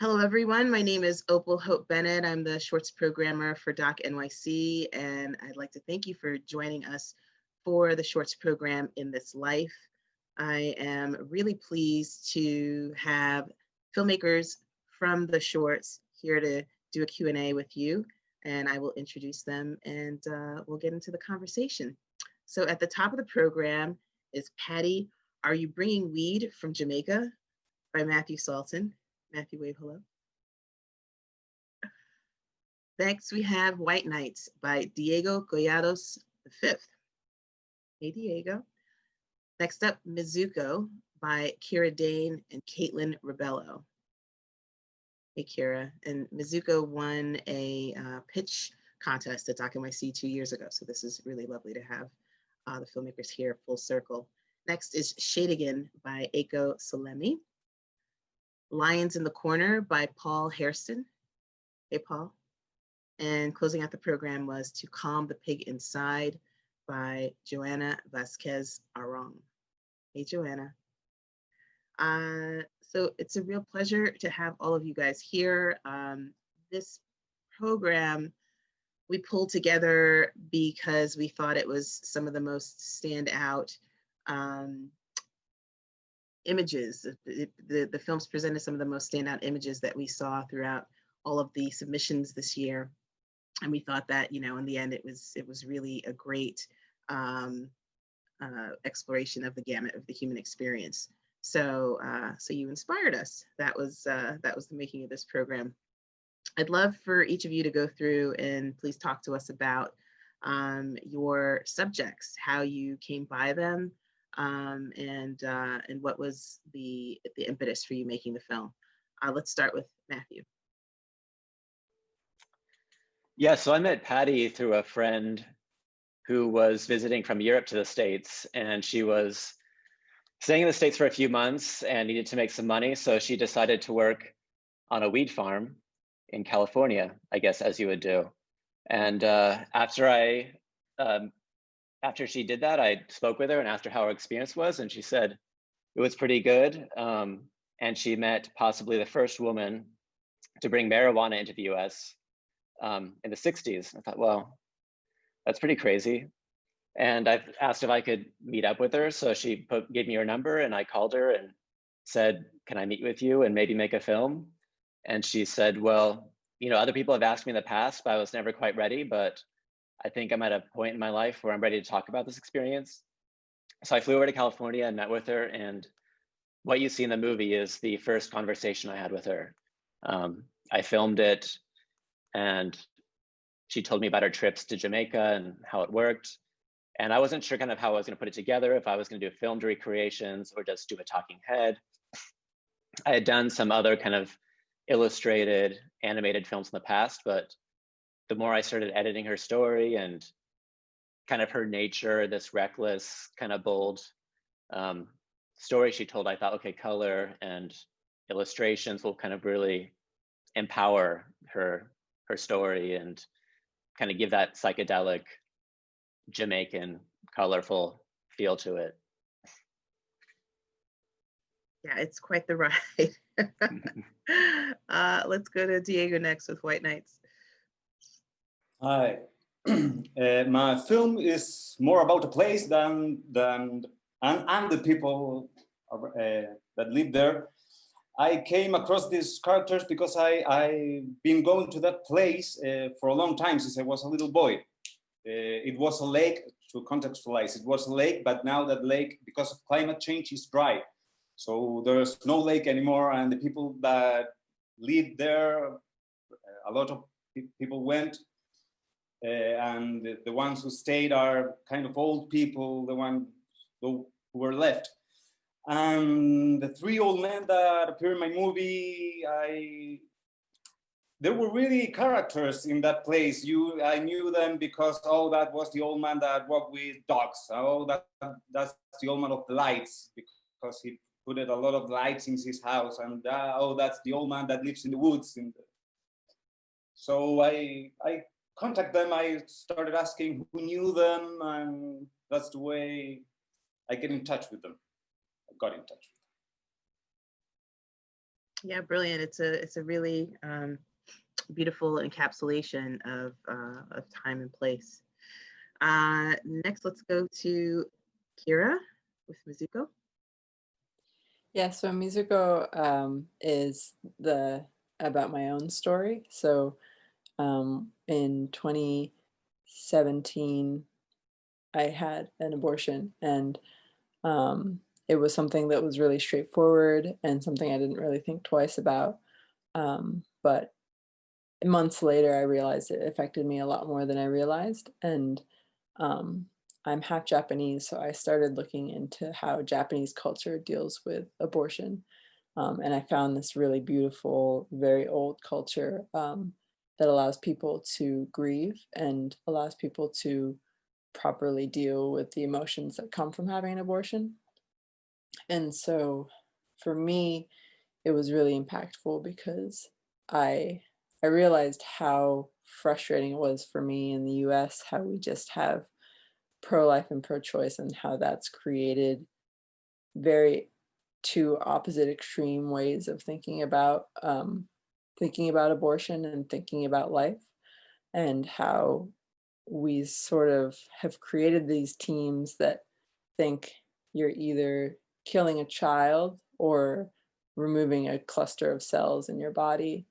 Hello, everyone. My name is Opal Hope Bennett. I'm the shorts programmer for Doc NYC, and I'd like to thank you for joining us for the shorts program In This Life. I am really pleased to have filmmakers from the shorts here to do a Q&A with you, and I will introduce them and we'll get into the conversation. So at the top of the program is Patty, Are You Bringing Weed from Jamaica? By Matthew Salton. Matthew, wave hello. Next, we have White Nights by Diego Collados V. Hey, Diego. Next up, Mizuko by Kira Dane and Caitlin Rebello. Hey, Kira. And Mizuko won a pitch contest at Doc NYC 2 years ago. So this is really lovely to have the filmmakers here full circle. Next is Shadigan by Aiko Salemi. Lions in the Corner by Paul Hairston. Hey, Paul. And closing out the program was To Calm the Pig Inside by Joanna Vasquez Arong. Hey, Joanna. So it's a real pleasure to have all of you guys here. This program we pulled together because we thought it was some of the most standout images. The films presented some of the most standout images that we saw throughout all of the submissions this year. And we thought that, you know, in the end, it was really a great exploration of the gamut of the human experience. So you inspired us. That was the making of this program. I'd love for each of you to go through and please talk to us about your subjects, how you came by them, and what was the impetus for you making the film. Let's start with Matthew. Yeah, so I met Patty through a friend who was visiting from Europe to the States, and she was staying in the States for a few months and needed to make some money. So she decided to work on a weed farm in California, I guess, as you would do. And after she did that, I spoke with her and asked her how her experience was, and she said it was pretty good. And she met possibly the first woman to bring marijuana into the US in the 60s. I thought, well, that's pretty crazy. And I've asked if I could meet up with her. So she gave me her number and I called her and said, can I meet with you and maybe make a film? And she said, well, you know, other people have asked me in the past, but I was never quite ready. But I think I'm at a point in my life where I'm ready to talk about this experience. So I flew over to California and met with her. And what you see in the movie is the first conversation I had with her. I filmed it and she told me about her trips to Jamaica and how it worked. And I wasn't sure kind of how I was going to put it together, if I was going to do filmed recreations or just do a talking head. I had done some other kind of illustrated, animated films in the past, but the more I started editing her story and kind of her nature, this reckless, kind of bold story she told, I thought, okay, color and illustrations will kind of really empower her story and kind of give that psychedelic Jamaican colorful feel to it. Yeah, it's quite the ride. Let's go to Diego next with White Nights. Hi. My film is more about a place than and the people that live there. I came across these characters because I've been going to that place for a long time, since I was a little boy. It was a lake, to contextualize, it was a lake, but now that lake, because of climate change, is dry. So there's no lake anymore, and the people that live there, a lot of people went, and the ones who stayed are kind of old people, the ones who were left. And the three old men that appear in my movie, there were really characters in that place. I knew them because, oh, that was the old man that walked with dogs. Oh, that's the old man of the lights, because he put a lot of lights in his house. And oh, that's the old man that lives in the woods. So I contacted them. I started asking who knew them, and that's the way I get in touch with them. I got in touch with them. Yeah, brilliant. It's a really beautiful encapsulation of time and place. Next, let's go to Kira with Mizuko. Yeah, so Mizuko is about my own story. So in 2017, I had an abortion, and it was something that was really straightforward and something I didn't really think twice about. But months later, I realized it affected me a lot more than I realized. And I'm half Japanese, so I started looking into how Japanese culture deals with abortion. And I found this really beautiful, very old culture that allows people to grieve and allows people to properly deal with the emotions that come from having an abortion. And so for me, it was really impactful because I I realized how frustrating it was for me in the US, how we just have pro-life and pro-choice, and how that's created very two opposite extreme ways of thinking about abortion and thinking about life, and how we sort of have created these teams that think you're either killing a child or removing a cluster of cells in your body,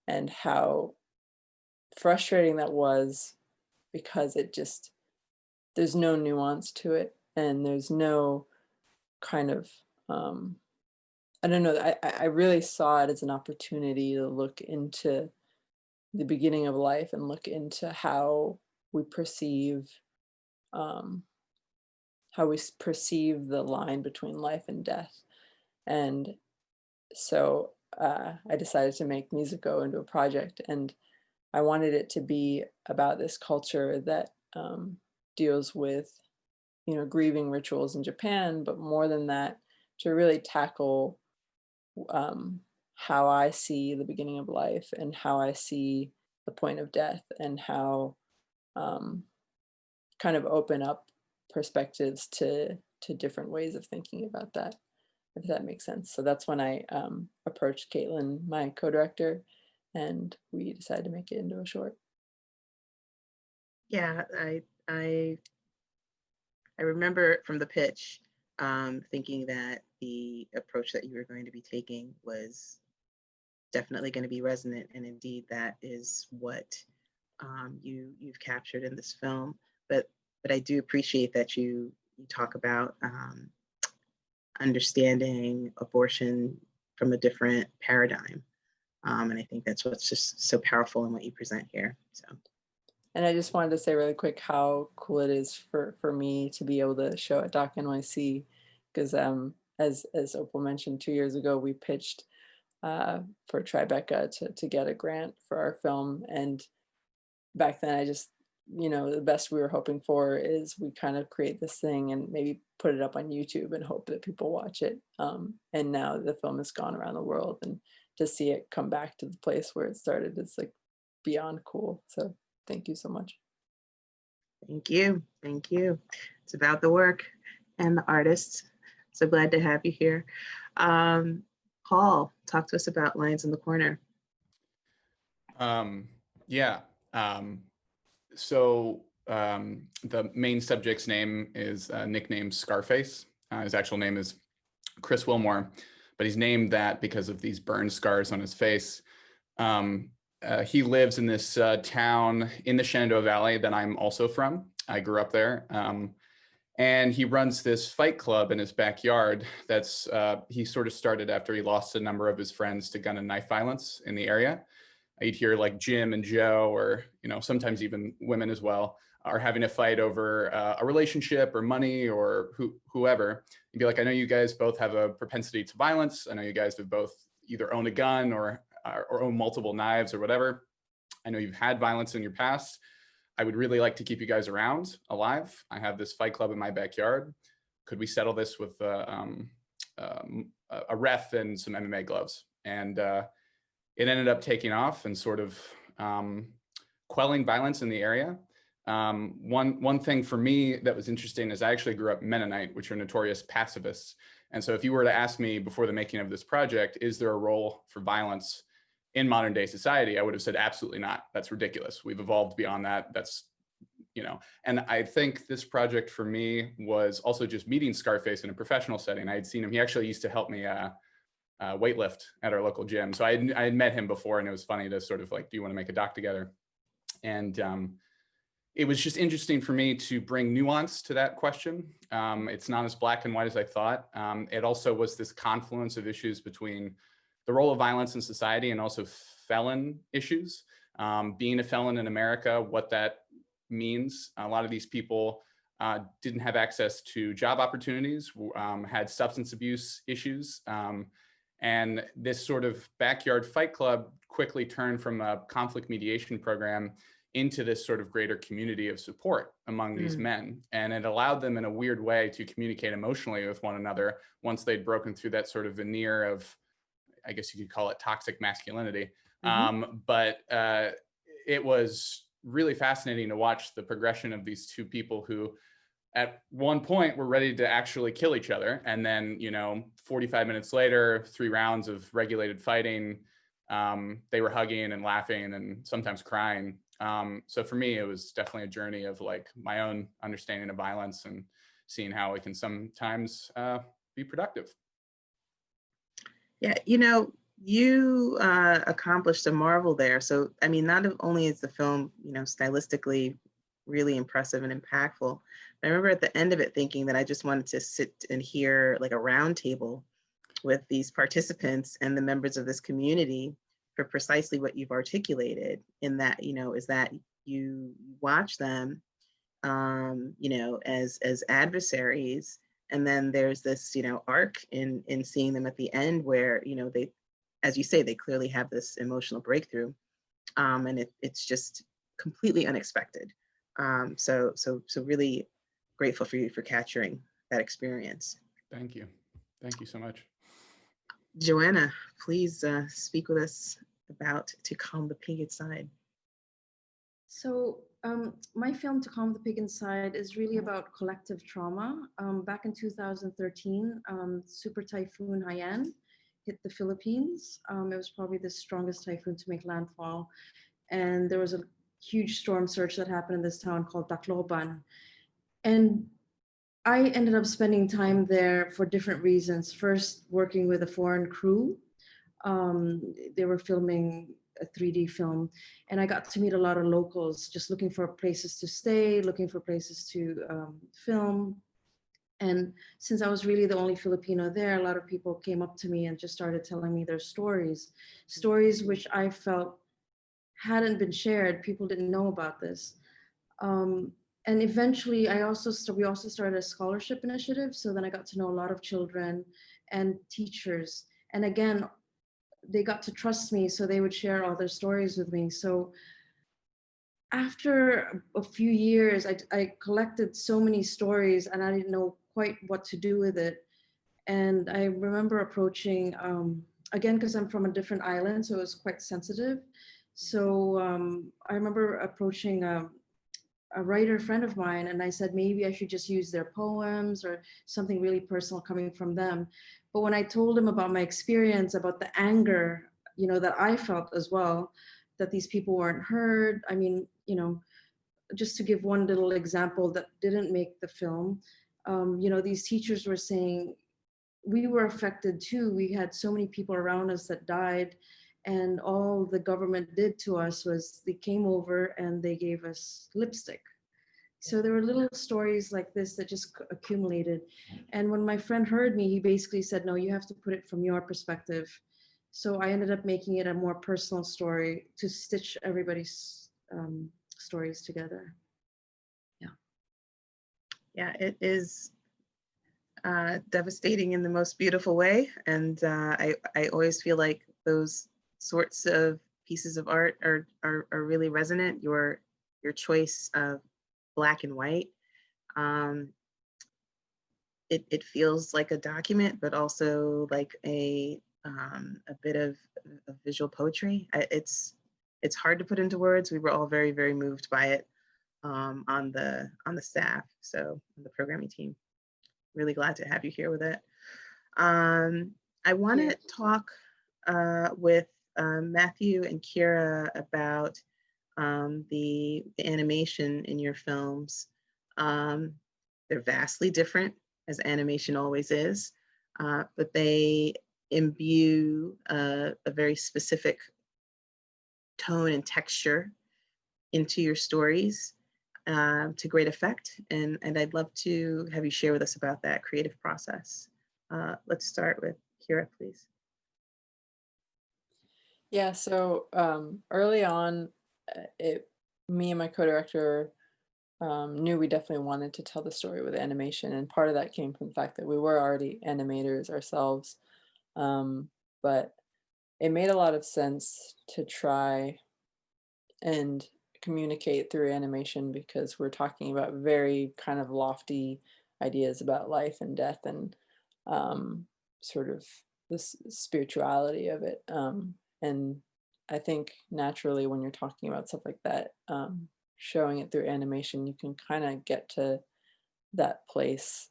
and how frustrating that was, because there's no nuance to it, and there's no kind of I don't know, I really saw it as an opportunity to look into the beginning of life and look into how we perceive um, the line between life and death. And so I decided to make Musico into a project, and I wanted it to be about this culture that deals with, grieving rituals in Japan, but more than that, to really tackle how I see the beginning of life and how I see the point of death, and how kind of open up perspectives to different ways of thinking about that, if that makes sense. So that's when I approached Caitlin, my co-director, and we decided to make it into a short. Yeah, I remember from the pitch thinking that the approach that you were going to be taking was definitely going to be resonant, and indeed that is what you've captured in this film. But I do appreciate that you talk about understanding abortion from a different paradigm, and I think that's what's just so powerful in what you present here. So. And I just wanted to say really quick how cool it is for me to be able to show at Doc NYC, because as Opal mentioned, 2 years ago we pitched for Tribeca to get a grant for our film, and back then I just, the best we were hoping for is we kind of create this thing and maybe put it up on YouTube and hope that people watch it. And now the film has gone around the world, and to see it come back to the place where it started is like beyond cool. So thank you so much. Thank you. Thank you. It's about the work and the artists. So glad to have you here. Paul, talk to us about Lions in the Corner. Yeah. So the main subject's name is nicknamed Scarface. His actual name is Chris Wilmore, but he's named that because of these burn scars on his face. He lives in this town in the Shenandoah Valley that I'm also from. I grew up there. And he runs this fight club in his backyard that's, he sort of started after he lost a number of his friends to gun and knife violence in the area. You'd hear like Jim and Joe, or, sometimes even women as well, are having a fight over a relationship or money or whoever. You'd be like, I know you guys both have a propensity to violence. I know you guys have both either owned a gun or own multiple knives or whatever. I know you've had violence in your past. I would really like to keep you guys around alive. I have this fight club in my backyard. Could we settle this with a ref and some MMA gloves? And it ended up taking off and sort of quelling violence in the area. One thing for me that was interesting is I actually grew up Mennonite, which are notorious pacifists. And so if you were to ask me before the making of this project, is there a role for violence in modern day society? I would have said absolutely not. That's ridiculous. We've evolved beyond that. That's, you know, and I think this project for me was also just meeting Scarface in a professional setting. I had seen him. He actually used to help me weightlift at our local gym. So I had met him before, and it was funny to sort of like, do you want to make a doc together? And it was just interesting for me to bring nuance to that question. It's not as black and white as I thought. It also was this confluence of issues between the role of violence in society and also felon issues. Being a felon in America, what that means. A lot of these people didn't have access to job opportunities, had substance abuse issues. And this sort of backyard fight club quickly turned from a conflict mediation program into this sort of greater community of support among these men. And it allowed them in a weird way to communicate emotionally with one another once they'd broken through that sort of veneer of, I guess you could call it toxic masculinity. But it was really fascinating to watch the progression of these two people who at one point were ready to actually kill each other. And then, you know, 45 minutes later, 3 rounds of regulated fighting, they were hugging and laughing and sometimes crying. So for me, it was definitely a journey of like my own understanding of violence and seeing how it can sometimes be productive. Yeah, you know, you accomplished a marvel there. So, I mean, not only is the film, you know, stylistically really impressive and impactful, but I remember at the end of it thinking that I just wanted to sit and hear like a round table with these participants and the members of this community for precisely what you've articulated, in that, you know, is that you watch them, you know, as adversaries. And then there's this, you know, arc in seeing them at the end where, you know, they, as you say, they clearly have this emotional breakthrough, and it's just completely unexpected. So really grateful for you for capturing that experience. Thank you. Thank you so much. Joanna, please speak with us about To Calm the Pig Inside. So my film To Calm the Pig Inside is really about collective trauma. Back in 2013, Super Typhoon Haiyan hit the Philippines. It was probably the strongest typhoon to make landfall. And there was a huge storm surge that happened in this town called Tacloban. And I ended up spending time there for different reasons. First, working with a foreign crew. They were filming a 3D film, and I got to meet a lot of locals, just looking for places to stay, looking for places to film. And since I was really the only Filipino there, a lot of people came up to me and just started telling me their stories which I felt hadn't been shared. People didn't know about this. And eventually we also started a scholarship initiative. So then I got to know a lot of children and teachers. And again, they got to trust me, so they would share all their stories with me. So after a few years, I collected so many stories and I didn't know quite what to do with it. And I remember approaching, again, because I'm from a different island, so it was quite sensitive. So I remember approaching a writer friend of mine, and I said, maybe I should just use their poems or something really personal coming from them. But when I told him about my experience, about the anger, you know, that I felt as well, that these people weren't heard. I mean, you know, just to give one little example that didn't make the film, you know, these teachers were saying, we were affected too. We had so many people around us that died, and all the government did to us was they came over and they gave us lipstick. So there were little stories like this that just accumulated. And when my friend heard me, he basically said, no, you have to put it from your perspective. So I ended up making it a more personal story to stitch everybody's stories together. Yeah. Yeah, it is devastating in the most beautiful way. And I always feel like those sorts of pieces of art are really resonant. Your choice of black and white, it feels like a document, but also like a bit of visual poetry. It's hard to put into words. We were all very, very moved by it on the staff, so the programming team. Really glad to have you here with it. I want to talk with Matthew and Kira about the animation in your films. They're vastly different, as animation always is, but they imbue a very specific tone and texture into your stories to great effect. And I'd love to have you share with us about that creative process. Let's start with Kira, please. Yeah, so early on, me and my co-director knew we definitely wanted to tell the story with animation, and part of that came from the fact that we were already animators ourselves. But it made a lot of sense to try and communicate through animation because we're talking about very kind of lofty ideas about life and death and sort of this spirituality of it. And I think naturally when you're talking about stuff like that, showing it through animation, you can kind of get to that place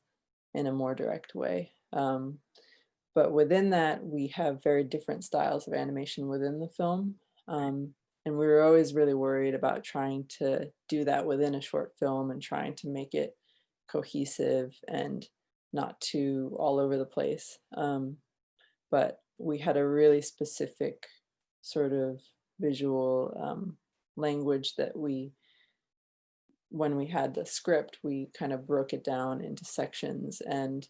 in a more direct way. But within that, we have very different styles of animation within the film. And we were always really worried about trying to do that within a short film and trying to make it cohesive and not too all over the place. But we had a really specific sort of visual language that when we had the script, we kind of broke it down into sections, and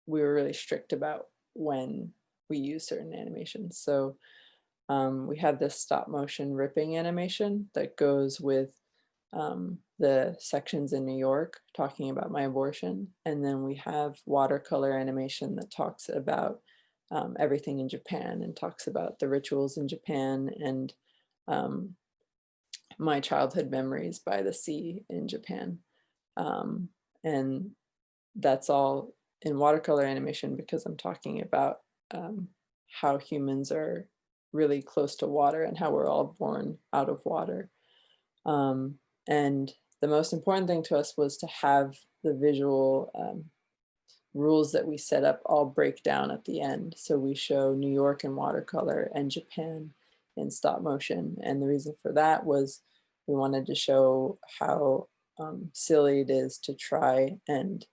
we were really strict about when we use certain animations. So we have this stop motion ripping animation that goes with the sections in New York talking about my abortion. And then we have watercolor animation that talks about everything in Japan and talks about the rituals in Japan and my childhood memories by the sea in Japan. And that's all in watercolor animation because I'm talking about how humans are really close to water and how we're all born out of water. And the most important thing to us was to have the visual rules that we set up all break down at the end. So we show New York in watercolor and Japan in stop motion. And the reason for that was we wanted to show how silly it is to try and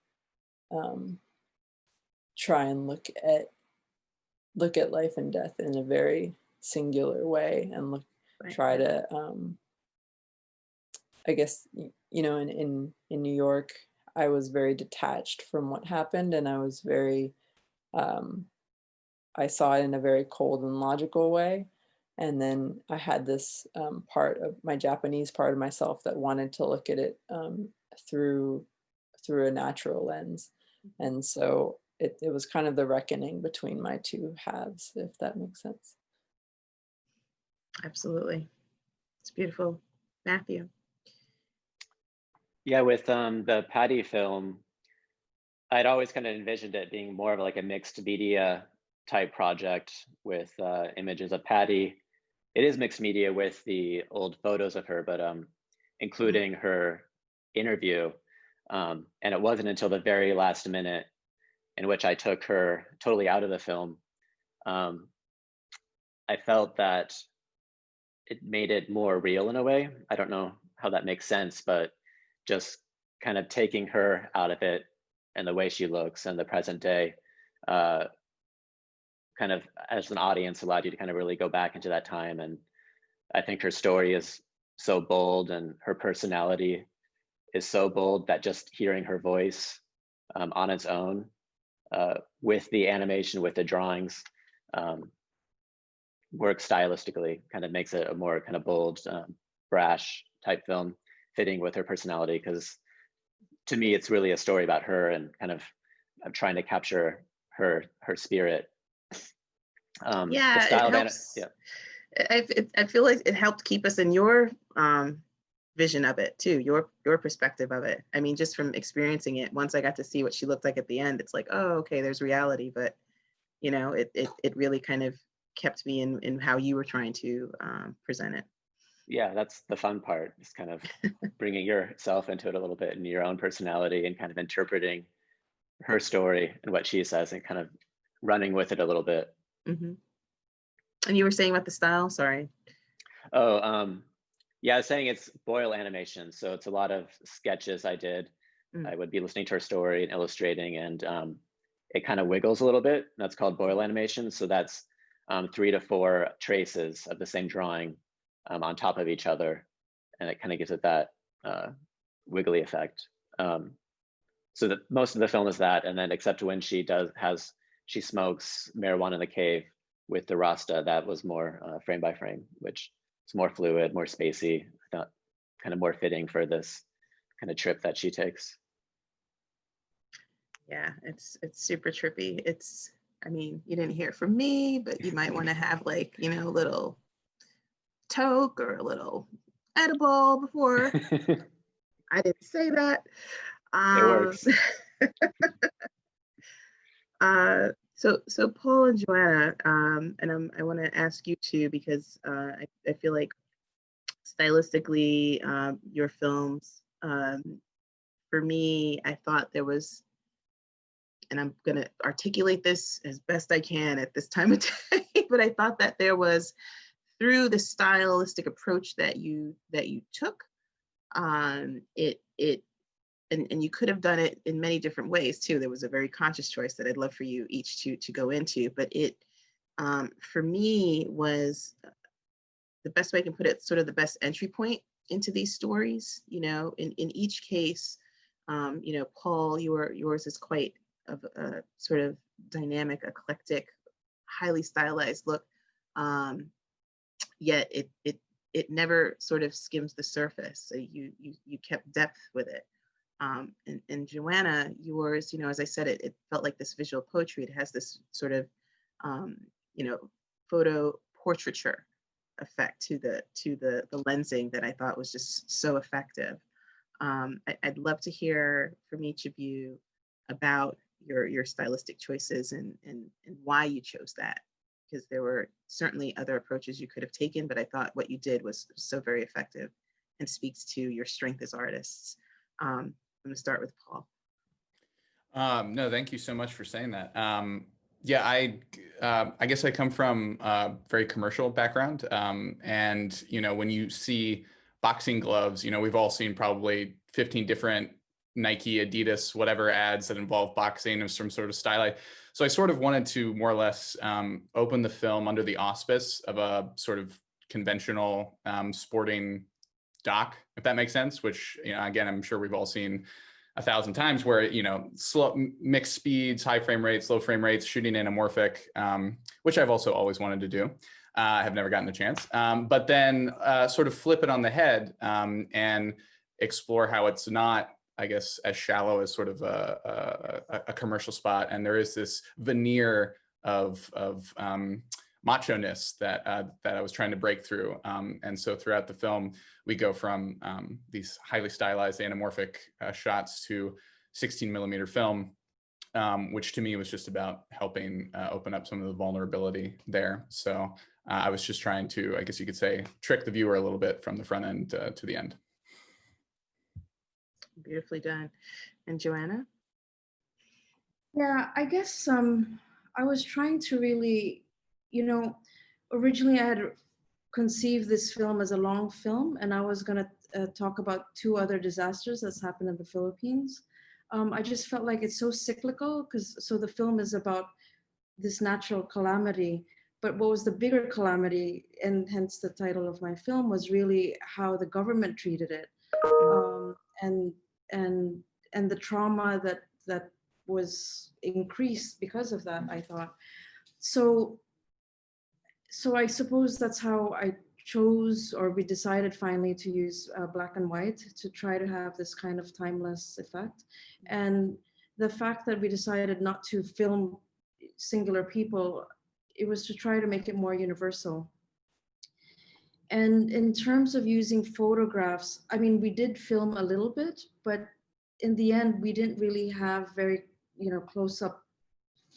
look at life and death in a very singular way and try to I guess you know in New York I was very detached from what happened, and I was very I saw it in a very cold and logical way. And then I had this part of my Japanese part of myself that wanted to look at it through a natural lens. And so it was kind of the reckoning between my two halves, if that makes sense. Absolutely. It's beautiful. Matthew. Yeah, with the Patty film, I'd always kind of envisioned it being more of like a mixed media type project with images of Patty. It is mixed media with the old photos of her, but including her interview. And it wasn't until the very last minute in which I took her totally out of the film. I felt that it made it more real in a way. I don't know how that makes sense, but just kind of taking her out of it and the way she looks and the present day kind of as an audience allowed you to kind of really go back into that time. And I think her story is so bold and her personality is so bold that just hearing her voice on its own with the animation, with the drawings, work stylistically, kind of makes it a more kind of bold, brash type film, fitting with her personality. Because to me, it's really a story about her and kind of I'm trying to capture her spirit. Yeah, it helps. I feel like it helped keep us in your vision of it too, your perspective of it. I mean, just from experiencing it, once I got to see what she looked like at the end, it's like, oh, okay, there's reality. But you know, it really kind of kept me in how you were trying to present it. Yeah, that's the fun part, just kind of bringing yourself into it a little bit and your own personality and kind of interpreting her story and what she says and kind of running with it a little bit. Mm-hmm. And you were saying about the style, sorry. Oh, yeah, I was saying it's Boyle animation. So it's a lot of sketches I did. I would be listening to her story and illustrating, and it kind of wiggles a little bit. That's called Boyle animation. So that's 3 to 4 traces of the same drawing on top of each other. And it kind of gives it that wiggly effect. So that most of the film is that, and then except when she smokes marijuana in the cave with the Rasta, that was more frame by frame, which is more fluid, more spacey. I thought kind of more fitting for this kind of trip that she takes. Yeah, it's super trippy. It's, I mean, you didn't hear it from me, but you might want to have like, you know, a little toke or a little edible before. I didn't say that. It works. So Paul and Joanna, and I want to ask you too, because I feel like stylistically, your films, for me, I thought there was, and I'm going to articulate this as best I can at this time of day, but I thought that there was, through the stylistic approach that you took, and you could have done it in many different ways too. There was a very conscious choice that I'd love for you each to go into, but it, for me, was the best way I can put it, sort of the best entry point into these stories. You know, in each case, you know, Paul, yours is quite of a sort of dynamic, eclectic, highly stylized look. Yet it never sort of skims the surface. So you kept depth with it. And Joanna, yours, you know, as I said, it felt like this visual poetry. It has this sort of, you know, photo portraiture effect to the lensing that I thought was just so effective. I'd love to hear from each of you about your stylistic choices and why you chose that, because there were certainly other approaches you could have taken, but I thought what you did was so very effective and speaks to your strength as artists. I'm going to start with Paul. No, thank you so much for saying that. Yeah, I guess I come from a very commercial background, and you know, when you see boxing gloves, you know, we've all seen probably 15 different Nike, Adidas, whatever ads that involve boxing or some sort of style. So I sort of wanted to more or less open the film under the auspice of a sort of conventional sporting doc, if that makes sense, which, you know, again, I'm sure we've all seen 1,000 times, where, you know, slow mixed speeds, high frame rates, low frame rates, shooting anamorphic, which I've also always wanted to do. I have never gotten the chance, but then sort of flip it on the head and explore how it's not, I guess, as shallow as sort of a commercial spot. And there is this veneer of macho-ness that I was trying to break through. And so throughout the film, we go from these highly stylized anamorphic shots to 16 millimeter film, which to me was just about helping open up some of the vulnerability there. So I was just trying to, I guess you could say, trick the viewer a little bit from the front end to the end. Beautifully done. And Joanna? Yeah, I guess I was trying to really, you know, originally I had conceived this film as a long film, and I was going to talk about 2 other disasters that's happened in the Philippines. I just felt like it's so cyclical, because so the film is about this natural calamity, but what was the bigger calamity, and hence the title of my film, was really how the government treated it, and the trauma that was increased because of that, I thought. So I suppose that's how I chose, or we decided finally to use black and white to try to have this kind of timeless effect. And the fact that we decided not to film singular people, it was to try to make it more universal. And in terms of using photographs, I mean, we did film a little bit, but in the end, we didn't really have very, you know, close-up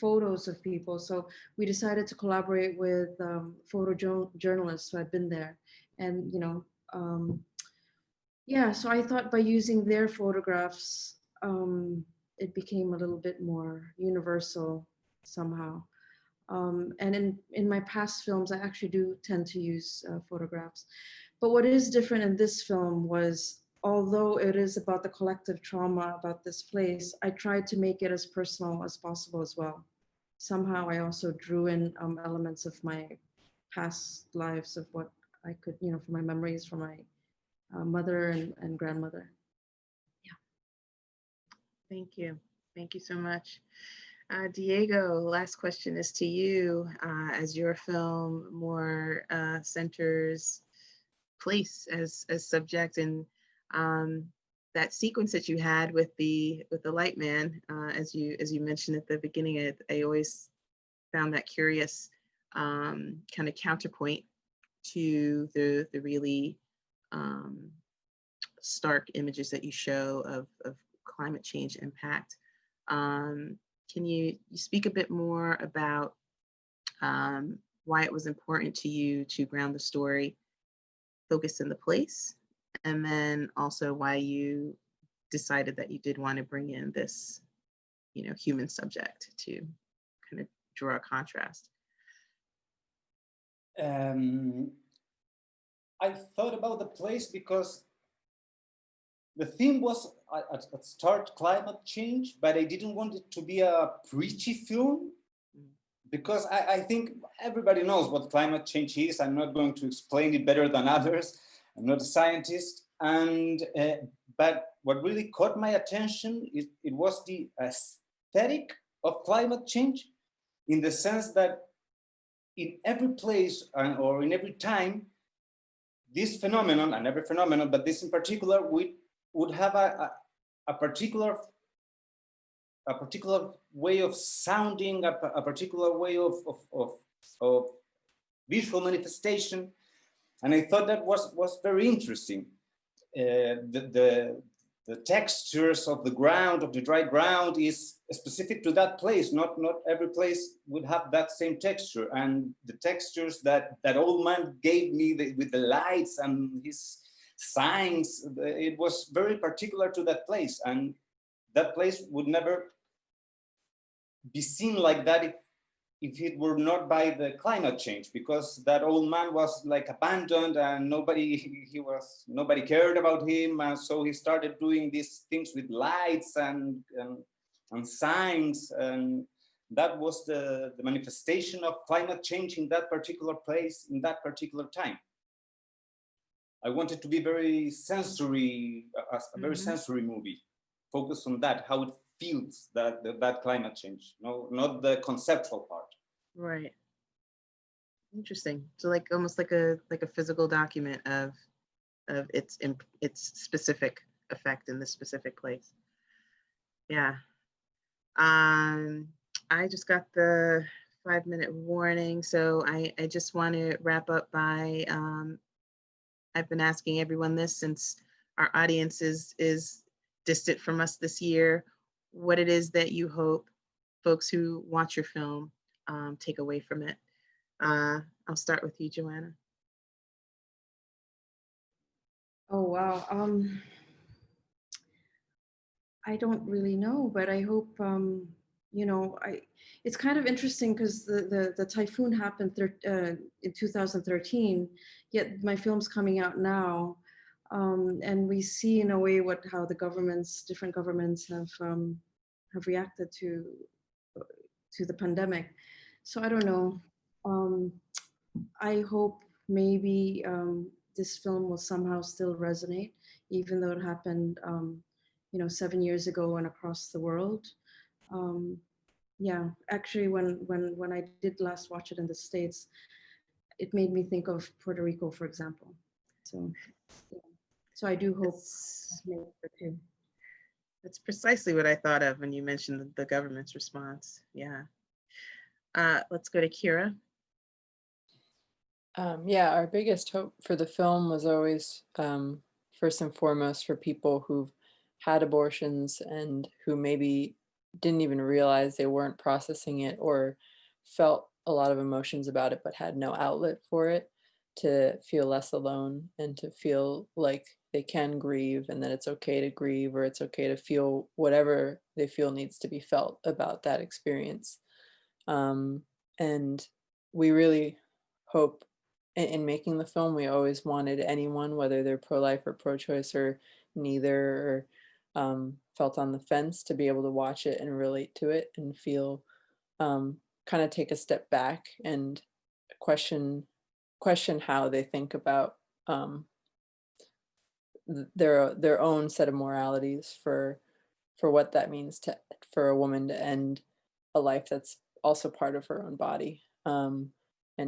photos of people. So we decided to collaborate with photojournalists who had been there. And, you know, yeah, so I thought by using their photographs, it became a little bit more universal somehow. And in my past films, I actually do tend to use photographs. But what is different in this film was, although it is about the collective trauma about this place, I tried to make it as personal as possible as well. Somehow I also drew in elements of my past lives, of what I could, from my memories from my mother and grandmother. Yeah. Thank you. Thank you so much. Diego, last question is to you. As your film more centers place as subject, and that sequence that you had with the light man, as you mentioned at the beginning, I always found that curious kind of counterpoint to the really stark images that you show of climate change impact. Can you speak a bit more about why it was important to you to ground the story, focus in the place, and then also why you decided that you did want to bring in this, human subject to kind of draw a contrast? I thought about the place because the theme was at start climate change, but I didn't want it to be a preachy film, because I think everybody knows what climate change is. I'm not going to explain it better than others. I'm not a scientist. And but what really caught my attention, it was the aesthetic of climate change, in the sense that in every place or in every time, this phenomenon, and every phenomenon, but this in particular, would have a particular way of sounding, a particular way of visual manifestation. And I thought that was very interesting. The textures of the ground, of the dry ground, is specific to that place. Not every place would have that same texture. And the textures that old man gave me with the lights and his signs, it was very particular to that place. And that place would never be seen like that if it were not by the climate change, because that old man was like abandoned and nobody cared about him, and so he started doing these things with lights and signs, and that was the manifestation of climate change in that particular place, in that particular time. I wanted to be very sensory, a very sensory movie, focus on that, how it feels, that climate change, not the conceptual part. Right. Interesting. So almost like a physical document of its specific effect in this specific place. Yeah. I just got the 5-minute warning, so I just want to wrap up by I've been asking everyone this since our audience is distant from us this year, what it is that you hope folks who watch your film take away from it. I'll start with you, Joanna. Oh, wow. I don't really know, but I hope, it's kind of interesting because the typhoon happened in 2013, yet my film's coming out now. And we see in a way how the different governments have reacted to the pandemic. So I don't know. I hope maybe this film will somehow still resonate, even though it happened 7 years ago and across the world. Yeah, actually, when I did last watch it in the States, it made me think of Puerto Rico, for example. So, yeah. So I do hope too. That's precisely what I thought of when you mentioned the government's response. Yeah. Let's go to Kira. Yeah, our biggest hope for the film was always, first and foremost, for people who've had abortions and who maybe didn't even realize they weren't processing it or felt a lot of emotions about it but had no outlet for it, to feel less alone and to feel like they can grieve, and that it's okay to grieve, or it's okay to feel whatever they feel needs to be felt about that experience. And we really hope in making the film, we always wanted anyone, whether they're pro-life or pro-choice or neither, or felt on the fence, to be able to watch it and relate to it and feel, kind of take a step back and question how they think about their own set of moralities for what that means for a woman to end a life that's also part of her own body, and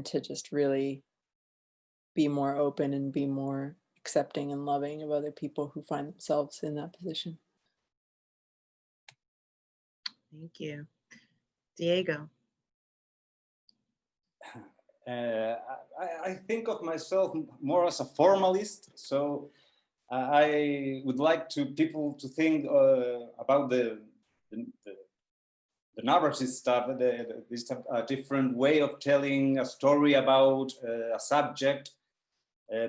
to just really be more open and be more accepting and loving of other people who find themselves in that position. Thank you. Diego. I think of myself more as a formalist, so I would like people to think about the narrative stuff, this a different way of telling a story about a subject,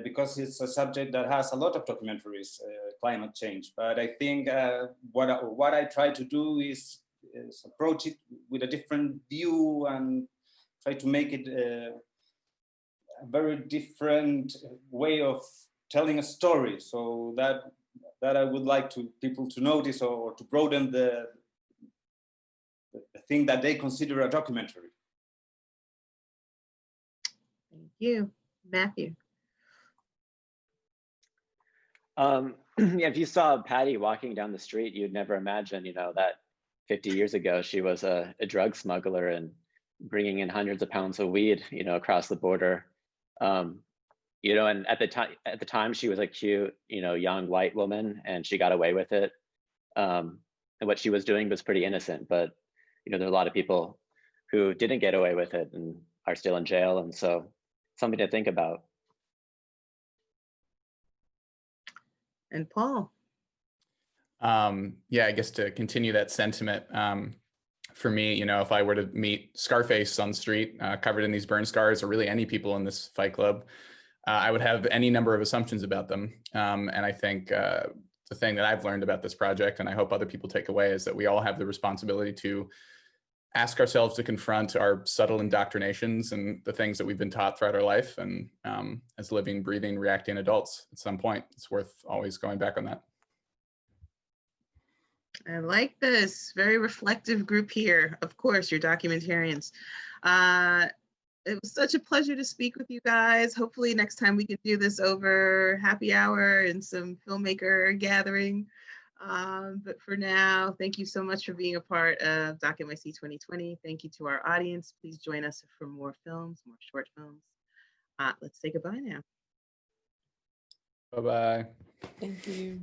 because it's a subject that has a lot of documentaries, climate change. But I think what I try to do is approach it with a different view and try to make it a very different way of telling a story. So that I would like people to notice, or to broaden the thing that they consider a documentary. Thank you. Matthew. Yeah, if you saw Patty walking down the street, you'd never imagine, that 50 years ago she was a drug smuggler and bringing in hundreds of pounds of weed, across the border. And at the time she was a cute, young white woman, and she got away with it. And what she was doing was pretty innocent, but there's a lot of people who didn't get away with it and are still in jail, and so something to think about. And Paul. Yeah, I guess to continue that sentiment, for me, if I were to meet Scarface on the street, covered in these burn scars, or really any people in this fight club, I would have any number of assumptions about them. And I think the thing that I've learned about this project, and I hope other people take away, is that we all have the responsibility to ask ourselves to confront our subtle indoctrinations and the things that we've been taught throughout our life. And as living, breathing, reacting adults, at some point, it's worth always going back on that. I like this very reflective group here. Of course, you're documentarians. It was such a pleasure to speak with you guys. Hopefully next time we can do this over happy hour and some filmmaker gathering. But for now, thank you so much for being a part of DocNYC 2020. Thank you to our audience. Please join us for more films, more short films. Let's say goodbye now. Bye-bye. Thank you.